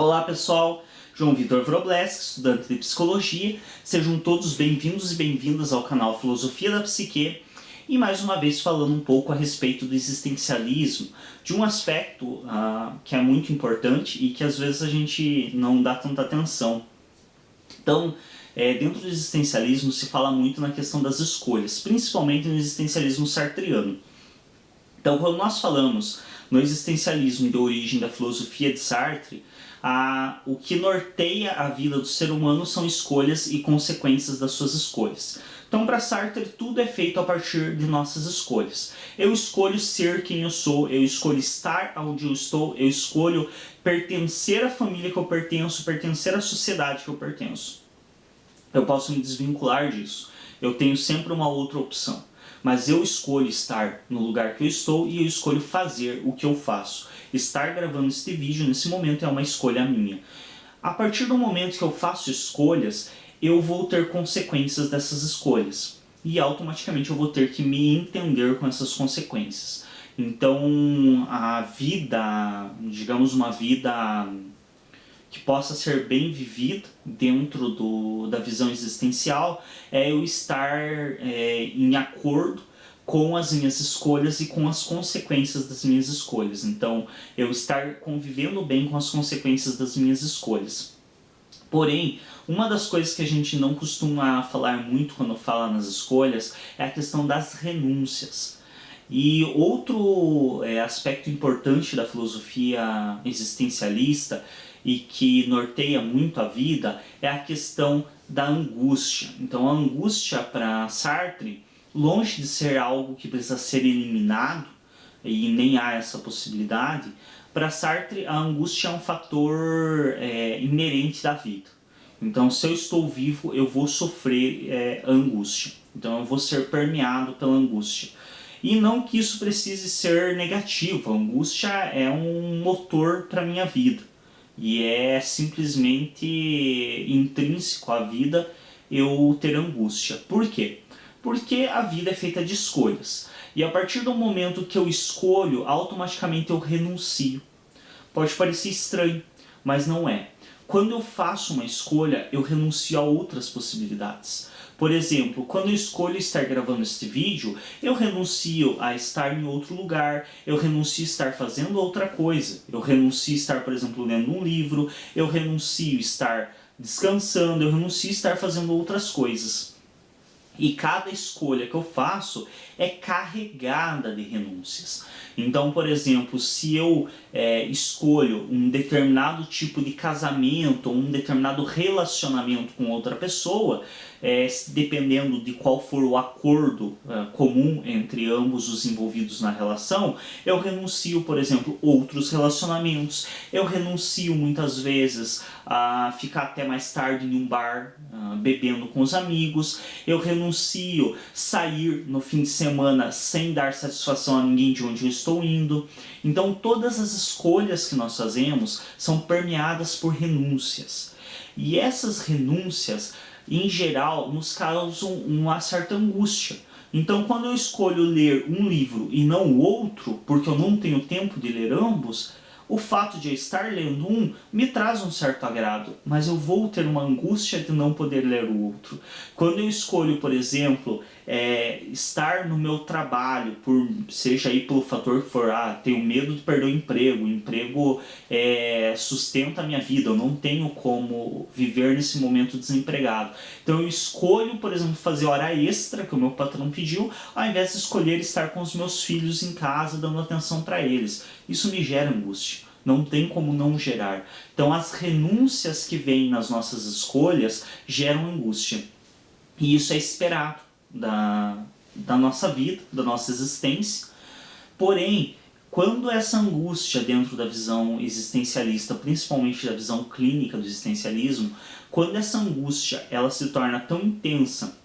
Olá pessoal, João Vitor Wrobleski, estudante de Psicologia. Sejam todos bem-vindos e bem-vindas ao canal Filosofia da Psique. E mais uma vez falando um pouco a respeito do existencialismo, de um aspecto que é muito importante e que às vezes a gente não dá tanta atenção. Então, dentro do existencialismo se fala muito na questão das escolhas, principalmente no existencialismo sartreano. Então, quando nós falamos no existencialismo de origem da filosofia de Sartre, o que norteia a vida do ser humano são escolhas e consequências das suas escolhas. Então, para Sartre, tudo é feito a partir de nossas escolhas. Eu escolho ser quem eu sou, eu escolho estar onde eu estou, eu escolho pertencer à família que eu pertenço, pertencer à sociedade que eu pertenço. Eu posso me desvincular disso. Eu tenho sempre uma outra opção. Mas eu escolho estar no lugar que eu estou e eu escolho fazer o que eu faço. Estar gravando este vídeo nesse momento é uma escolha minha. A partir do momento que eu faço escolhas, eu vou ter consequências dessas escolhas. E automaticamente eu vou ter que me entender com essas consequências. Então, a vida, digamos uma vida que possa ser bem vivida dentro da visão existencial, é eu estar em acordo com as minhas escolhas e com as consequências das minhas escolhas. Então, eu estar convivendo bem com as consequências das minhas escolhas. Porém, uma das coisas que a gente não costuma falar muito quando fala nas escolhas é a questão das renúncias. E outro aspecto importante da filosofia existencialista e que norteia muito a vida é a questão da angústia. Então a angústia para Sartre, longe de ser algo que precisa ser eliminado, e nem há essa possibilidade, para Sartre a angústia é um fator inerente da vida. Então se eu estou vivo eu vou sofrer angústia, então eu vou ser permeado pela angústia. E não que isso precise ser negativo, a angústia é um motor para a minha vida. E é simplesmente intrínseco à vida eu ter angústia. Por quê? Porque a vida é feita de escolhas. E a partir do momento que eu escolho, automaticamente eu renuncio. Pode parecer estranho, mas não é. Quando eu faço uma escolha, eu renuncio a outras possibilidades. Por exemplo, quando eu escolho estar gravando este vídeo, eu renuncio a estar em outro lugar, eu renuncio a estar fazendo outra coisa. Eu renuncio a estar, por exemplo, lendo um livro, eu renuncio a estar descansando, eu renuncio a estar fazendo outras coisas. E cada escolha que eu faço é carregada de renúncias. Então, por exemplo, se eu escolho um determinado tipo de casamento, ou um determinado relacionamento com outra pessoa, dependendo de qual for o acordo comum entre ambos os envolvidos na relação, eu renuncio, por exemplo, outros relacionamentos. Eu renuncio muitas vezes a ficar até mais tarde em um bar bebendo com os amigos. Eu renuncio sair no fim de semana sem dar satisfação a ninguém de onde eu estou indo. Então todas as escolhas que nós fazemos são permeadas por renúncias. E essas renúncias, em geral, nos causam uma certa angústia. Então quando eu escolho ler um livro e não o outro, porque eu não tenho tempo de ler ambos, o fato de eu estar lendo um me traz um certo agrado, mas eu vou ter uma angústia de não poder ler o outro. Quando eu escolho, por exemplo, estar no meu trabalho, seja aí pelo fator que for, tenho medo de perder o emprego sustenta a minha vida, eu não tenho como viver nesse momento desempregado. Então eu escolho, por exemplo, fazer hora extra, que o meu patrão pediu, ao invés de escolher estar com os meus filhos em casa, dando atenção para eles. Isso me gera angústia. Não tem como não gerar. Então as renúncias que vêm nas nossas escolhas geram angústia. E isso é esperado da nossa vida, da nossa existência. Porém, quando essa angústia dentro da visão existencialista, principalmente da visão clínica do existencialismo, quando essa angústia ela se torna tão intensa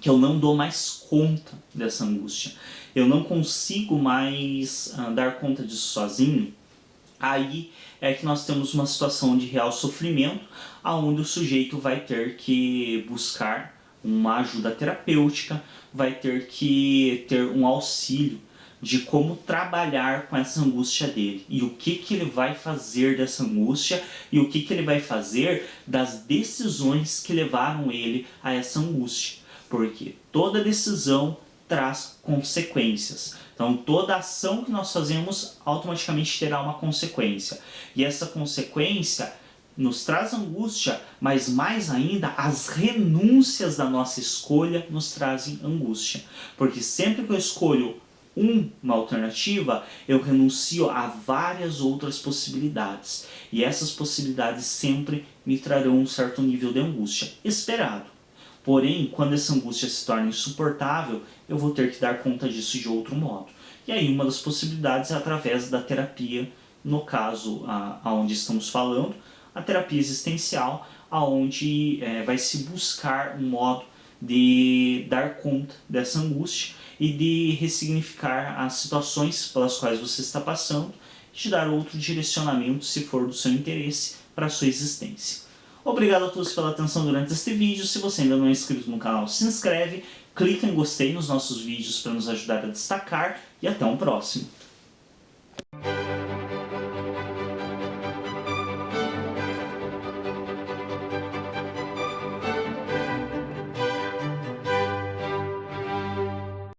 que eu não dou mais conta dessa angústia, eu não consigo mais dar conta disso sozinho, aí é que nós temos uma situação de real sofrimento, onde o sujeito vai ter que buscar uma ajuda terapêutica, vai ter que ter um auxílio de como trabalhar com essa angústia dele e o que ele vai fazer dessa angústia e o que ele vai fazer das decisões que levaram ele a essa angústia, porque toda decisão traz consequências. Então toda ação que nós fazemos automaticamente terá uma consequência, e essa consequência nos traz angústia, mas mais ainda as renúncias da nossa escolha nos trazem angústia, porque sempre que eu escolho uma alternativa, eu renuncio a várias outras possibilidades, e essas possibilidades sempre me trarão um certo nível de angústia esperado. Porém, quando essa angústia se torna insuportável, eu vou ter que dar conta disso de outro modo. E aí uma das possibilidades é através da terapia, no caso aonde estamos falando, a terapia existencial, aonde vai se buscar um modo de dar conta dessa angústia e de ressignificar as situações pelas quais você está passando e te dar outro direcionamento, se for do seu interesse, para a sua existência. Obrigado a todos pela atenção durante este vídeo. Se você ainda não é inscrito no canal, se inscreve, clica em gostei nos nossos vídeos para nos ajudar a destacar e até um próximo.